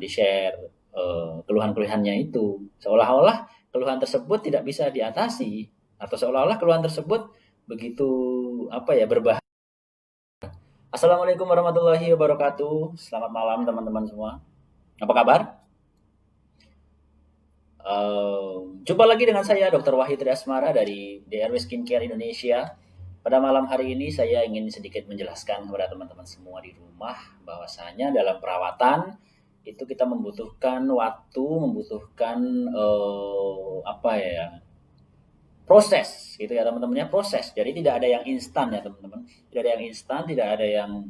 di-share keluhan-keluhannya itu. Seolah-olah keluhan tersebut tidak bisa diatasi atau seolah-olah keluhan tersebut begitu berbahaya. Assalamualaikum warahmatullahi wabarakatuh. Selamat malam teman-teman semua. Apa kabar? Jumpa lagi dengan saya Dr. Wahid Triasmara dari DRW Skincare Indonesia. Pada malam hari ini saya ingin sedikit menjelaskan kepada teman-teman semua di rumah bahwasanya dalam perawatan itu kita membutuhkan waktu, membutuhkan proses gitu ya teman-teman ya, proses. Jadi tidak ada yang instan ya teman-teman. Tidak ada yang instan, tidak ada yang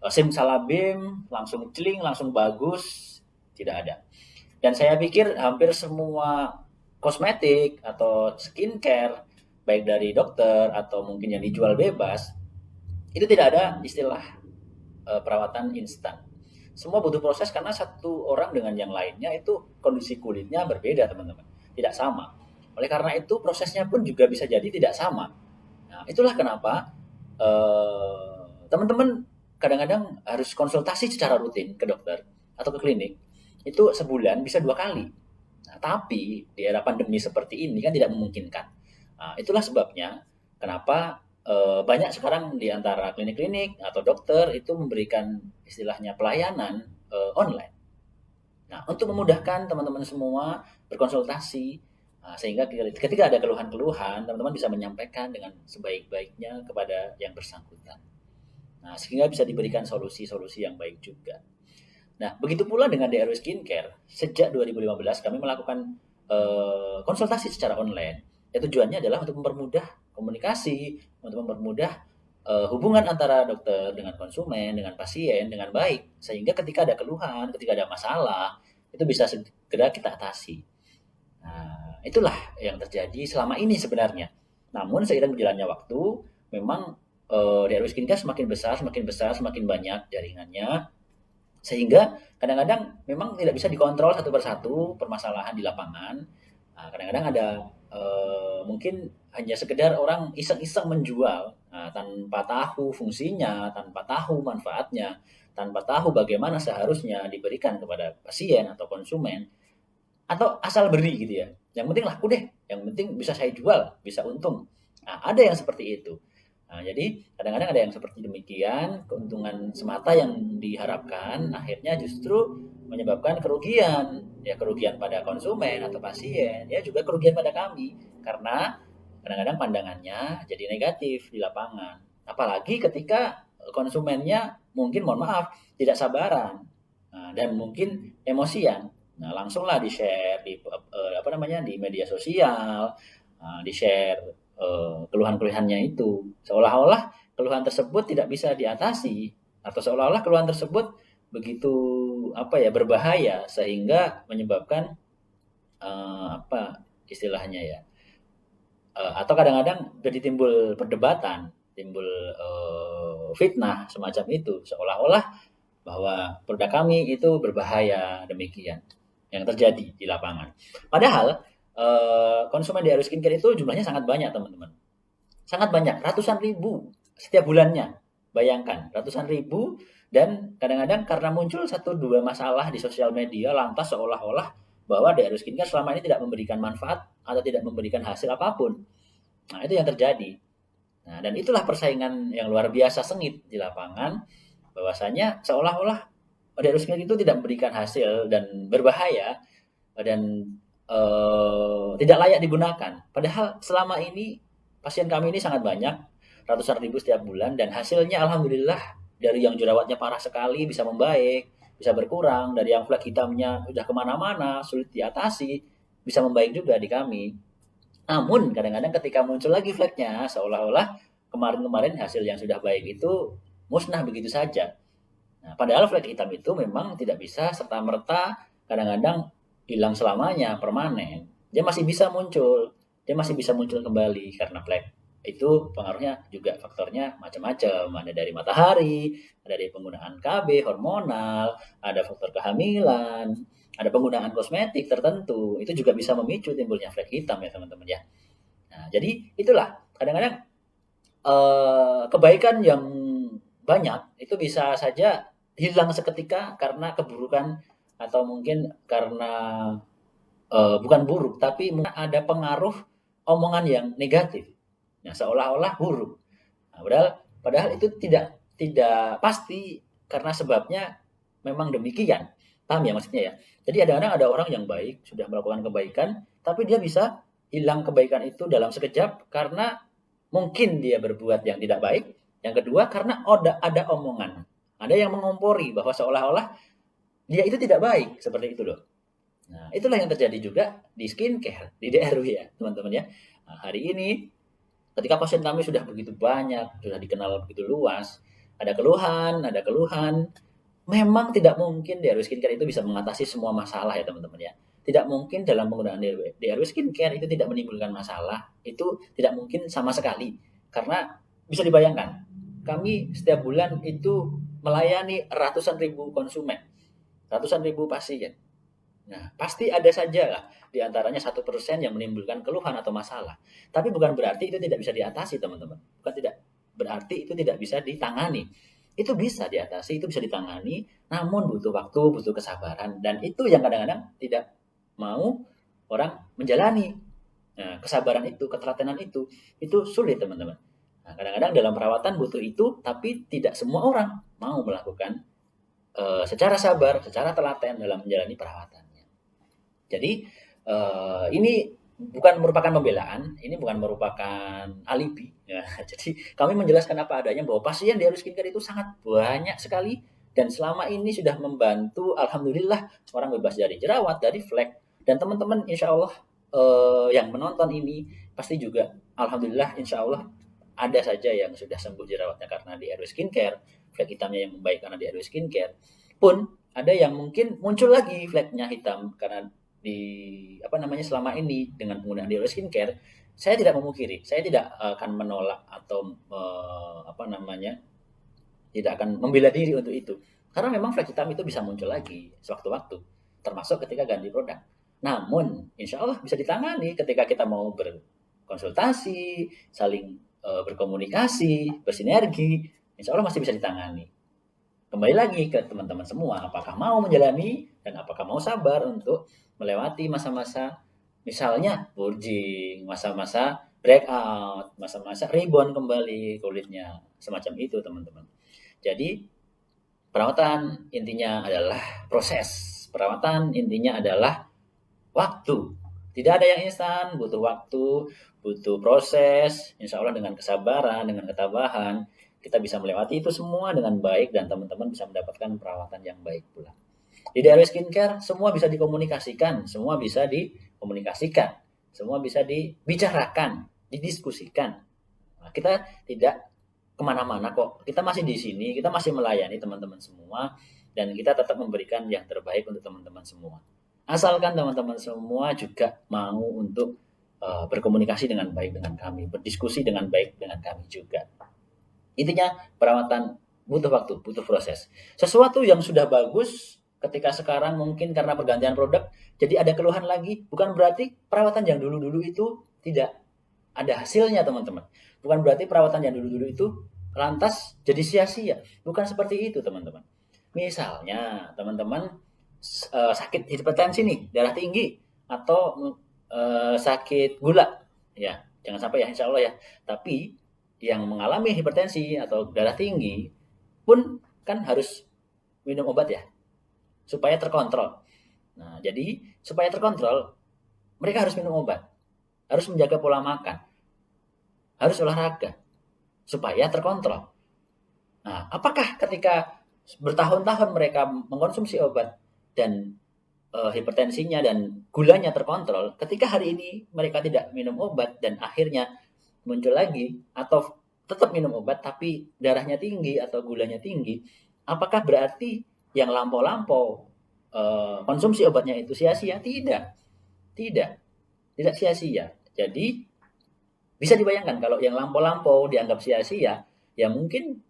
simsalabim, langsung celing, langsung bagus, tidak ada. Dan saya pikir hampir semua kosmetik atau skincare, baik dari dokter atau mungkin yang dijual bebas, itu tidak ada istilah perawatan instan. Semua butuh proses karena satu orang dengan yang lainnya itu kondisi kulitnya berbeda teman-teman, tidak sama. Oleh karena itu prosesnya pun juga bisa jadi tidak sama. Nah, itulah kenapa teman-teman kadang-kadang harus konsultasi secara rutin ke dokter atau ke klinik. Itu sebulan bisa 2 kali. Nah, tapi di era pandemi seperti ini kan tidak memungkinkan. Nah, itulah sebabnya kenapa banyak sekarang di antara klinik-klinik atau dokter itu memberikan istilahnya pelayanan online. Nah, untuk memudahkan teman-teman semua berkonsultasi, sehingga ketika ada keluhan-keluhan, teman-teman bisa menyampaikan dengan sebaik-baiknya kepada yang bersangkutan. Nah, sehingga bisa diberikan solusi-solusi yang baik juga. Nah, begitu pula dengan DRW Skincare. Sejak 2015 kami melakukan konsultasi secara online. Ya, tujuannya adalah untuk mempermudah komunikasi, untuk mempermudah hubungan antara dokter dengan konsumen, dengan pasien dengan baik. Sehingga ketika ada keluhan, ketika ada masalah, itu bisa segera kita atasi. Nah, itulah yang terjadi selama ini sebenarnya. Namun seiring berjalannya waktu, memang DRW Skincare semakin besar, semakin besar, semakin banyak jaringannya, sehingga kadang-kadang memang tidak bisa dikontrol satu persatu permasalahan di lapangan. Nah, kadang-kadang ada mungkin hanya sekedar orang iseng-iseng menjual tanpa tahu fungsinya, tanpa tahu manfaatnya, tanpa tahu bagaimana seharusnya diberikan kepada pasien atau konsumen, atau asal beri gitu ya. Yang penting laku deh, yang penting bisa saya jual, bisa untung. Nah, ada yang seperti itu. Nah, jadi kadang-kadang ada yang seperti demikian, keuntungan semata yang diharapkan akhirnya justru menyebabkan kerugian, ya kerugian pada konsumen atau pasien, ya juga kerugian pada kami karena kadang-kadang pandangannya jadi negatif di lapangan. Apalagi ketika konsumennya mungkin mohon maaf tidak sabaran dan mungkin emosian. Nah, langsunglah di-share di media sosial, di-share keluhan-keluhannya itu. Seolah-olah keluhan tersebut tidak bisa diatasi atau seolah-olah keluhan tersebut begitu berbahaya sehingga menyebabkan istilahnya ya. Atau kadang-kadang jadi timbul perdebatan, timbul fitnah semacam itu seolah-olah bahwa produk kami itu berbahaya demikian yang terjadi di lapangan. Padahal konsumen di Aero Skincare itu jumlahnya sangat banyak teman-teman. Sangat banyak, ratusan ribu setiap bulannya. Bayangkan, ratusan ribu dan kadang-kadang karena muncul satu dua masalah di sosial media lantas seolah-olah bahwa di Aero Skincare selama ini tidak memberikan manfaat atau tidak memberikan hasil apapun. Nah, itu yang terjadi. Nah, dan itulah persaingan yang luar biasa sengit di lapangan bahwasanya seolah-olah Aero Skincare itu tidak memberikan hasil dan berbahaya dan tidak layak digunakan. Padahal selama ini pasien kami ini sangat banyak, ratusan ribu setiap bulan dan hasilnya alhamdulillah dari yang jerawatnya parah sekali bisa membaik, bisa berkurang, dari yang flek hitamnya udah kemana-mana, sulit diatasi, bisa membaik juga di kami. Namun kadang-kadang ketika muncul lagi fleknya, seolah-olah kemarin-kemarin hasil yang sudah baik itu musnah begitu saja. Nah, padahal flek hitam itu memang tidak bisa serta-merta kadang-kadang hilang selamanya, permanen. Dia masih bisa muncul, dia masih bisa muncul kembali karena flek itu pengaruhnya juga faktornya macam-macam. Ada dari matahari, ada dari penggunaan KB, hormonal, ada faktor kehamilan, ada penggunaan kosmetik tertentu. Itu juga bisa memicu timbulnya flek hitam ya teman-teman ya. Nah, jadi itulah kadang-kadang kebaikan yang banyak itu bisa saja hilang seketika karena keburukan atau mungkin karena bukan buruk, tapi ada pengaruh omongan yang negatif. Nah, seolah-olah buruk. Nah, padahal itu tidak pasti karena sebabnya memang demikian. Paham ya maksudnya ya? Jadi kadang-kadang ada orang yang baik, sudah melakukan kebaikan, tapi dia bisa hilang kebaikan itu dalam sekejap karena mungkin dia berbuat yang tidak baik. Yang kedua karena ada omongan. Ada yang mengompori bahwa seolah-olah dia itu tidak baik, seperti itu loh. Nah, itulah yang terjadi juga di skincare, di DRW ya, teman-teman ya. Nah, hari ini ketika pasien kami sudah begitu banyak, sudah dikenal begitu luas, ada keluhan, memang tidak mungkin DRW skincare itu bisa mengatasi semua masalah ya teman-teman ya. Tidak mungkin dalam penggunaan DRW skincare itu tidak menimbulkan masalah, itu tidak mungkin sama sekali. Karena bisa dibayangkan, kami setiap bulan itu melayani ratusan ribu konsumen, ratusan ribu pasien. Nah, pasti ada saja lah di antaranya 1% yang menimbulkan keluhan atau masalah. Tapi bukan berarti itu tidak bisa diatasi, teman-teman. Bukan tidak berarti itu tidak bisa ditangani. Itu bisa diatasi, itu bisa ditangani, namun butuh waktu, butuh kesabaran, dan itu yang kadang-kadang tidak mau orang menjalani. Nah, kesabaran itu, ketelatenan itu sulit, teman-teman. Nah, kadang-kadang dalam perawatan butuh itu, tapi tidak semua orang mau melakukan secara sabar, secara telaten dalam menjalani perawatannya. Jadi ini bukan merupakan pembelaan, ini bukan merupakan alibi. Ya, jadi kami menjelaskan apa adanya bahwa pasien di DRW skincare itu sangat banyak sekali dan selama ini sudah membantu, alhamdulillah orang bebas dari jerawat, dari flek, dan teman-teman insya Allah yang menonton ini pasti juga alhamdulillah insya Allah ada saja yang sudah sembuh jerawatnya karena di DRW skincare, flek hitamnya yang membaik karena di DRW skincare. Pun ada yang mungkin muncul lagi fleknya hitam karena selama ini dengan penggunaan DRW skincare. Saya tidak memungkiri, saya tidak akan menolak atau tidak akan membela diri untuk itu. Karena memang flek hitam itu bisa muncul lagi sewaktu-waktu, termasuk ketika ganti produk. Namun, insya Allah bisa ditangani ketika kita mau berkonsultasi, saling berkomunikasi, bersinergi, insya Allah masih bisa ditangani. Kembali lagi ke teman-teman semua, apakah mau menjalani dan apakah mau sabar untuk melewati masa-masa misalnya purging, masa-masa breakout, masa-masa rebound kembali kulitnya, semacam itu teman-teman. Jadi perawatan intinya adalah proses, perawatan intinya adalah waktu. Tidak ada yang instan, butuh waktu, butuh proses. Insya Allah dengan kesabaran, dengan ketabahan, kita bisa melewati itu semua dengan baik dan teman-teman bisa mendapatkan perawatan yang baik pula. Di DRW skincare semua bisa dikomunikasikan, semua bisa dikomunikasikan, semua bisa dibicarakan, didiskusikan. Nah, kita tidak kemana-mana kok, kita masih di sini, kita masih melayani teman-teman semua, dan kita tetap memberikan yang terbaik untuk teman-teman semua. Asalkan teman-teman semua juga mau untuk berkomunikasi dengan baik dengan kami, berdiskusi dengan baik dengan kami juga. Intinya perawatan butuh waktu, butuh proses. Sesuatu yang sudah bagus ketika sekarang mungkin karena pergantian produk jadi ada keluhan lagi, bukan berarti perawatan yang dulu-dulu itu tidak ada hasilnya, teman-teman. Bukan berarti perawatan yang dulu-dulu itu lantas jadi sia-sia. Bukan seperti itu, teman-teman. Misalnya, teman-teman sakit hipertensi nih, darah tinggi, atau sakit gula, ya jangan sampai ya insya Allah ya. Tapi yang mengalami hipertensi atau darah tinggi pun kan harus minum obat ya, supaya terkontrol. Nah, jadi supaya terkontrol, mereka harus minum obat, harus menjaga pola makan, harus olahraga, supaya terkontrol. Nah, apakah ketika bertahun-tahun mereka mengkonsumsi obat dan hipertensinya dan gulanya terkontrol, ketika hari ini mereka tidak minum obat dan akhirnya muncul lagi, atau tetap minum obat tapi darahnya tinggi atau gulanya tinggi, apakah berarti yang lampau-lampau konsumsi obatnya itu sia-sia? Tidak sia-sia. Jadi bisa dibayangkan kalau yang lampau-lampau dianggap sia-sia, ya mungkin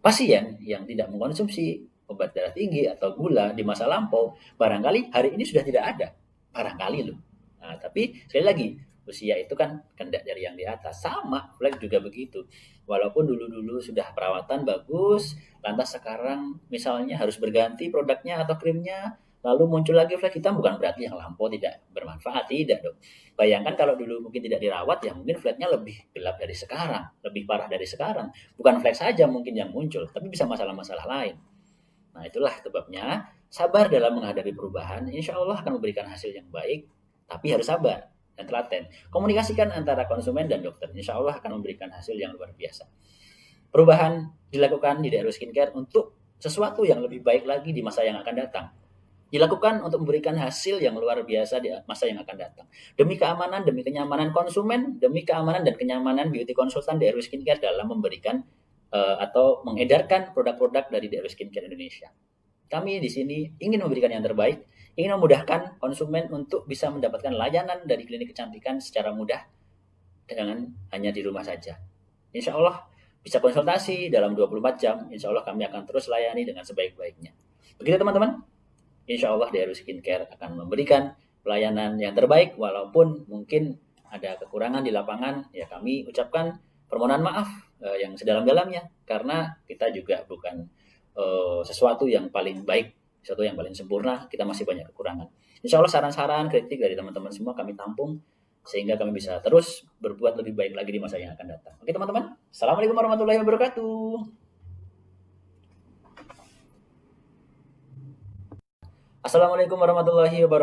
pasien yang tidak mengkonsumsi obat darah tinggi atau gula di masa lampau, barangkali hari ini sudah tidak ada. Barangkali loh. Nah, tapi sekali lagi, usia itu kan kehendak dari yang di atas. Sama, flag juga begitu. Walaupun dulu-dulu sudah perawatan bagus, lantas sekarang misalnya harus berganti produknya atau krimnya, lalu muncul lagi flag hitam, bukan berarti yang lampau tidak bermanfaat, tidak dong. Bayangkan kalau dulu mungkin tidak dirawat, ya mungkin flagnya lebih gelap dari sekarang, lebih parah dari sekarang. Bukan flag saja mungkin yang muncul, tapi bisa masalah-masalah lain. Nah, itulah sebabnya sabar dalam menghadapi perubahan, insya Allah akan memberikan hasil yang baik, tapi harus sabar dan telaten. Komunikasikan antara konsumen dan dokter, insya Allah akan memberikan hasil yang luar biasa. Perubahan dilakukan di daerah skincare untuk sesuatu yang lebih baik lagi di masa yang akan datang. Dilakukan untuk memberikan hasil yang luar biasa di masa yang akan datang. Demi keamanan, demi kenyamanan konsumen, demi keamanan dan kenyamanan beauty konsultan daerah skincare dalam memberikan atau mengedarkan produk-produk dari daerah skincare Indonesia. Kami di sini ingin memberikan yang terbaik, ingin memudahkan konsumen untuk bisa mendapatkan layanan dari klinik kecantikan secara mudah dengan hanya di rumah saja. Insya Allah bisa konsultasi dalam 24 jam, insya Allah kami akan terus layani dengan sebaik-baiknya. Begitu teman-teman, insya Allah Deru Skincare akan memberikan pelayanan yang terbaik, walaupun mungkin ada kekurangan di lapangan, ya kami ucapkan permohonan maaf yang sedalam-dalamnya, karena kita juga bukan sesuatu yang paling baik, sesuatu yang paling sempurna, kita masih banyak kekurangan. Insya Allah saran-saran, kritik dari teman-teman semua kami tampung, sehingga kami bisa terus berbuat lebih baik lagi di masa yang akan datang. Oke teman-teman, Assalamualaikum warahmatullahi wabarakatuh. Assalamualaikum warahmatullahi wabarakatuh.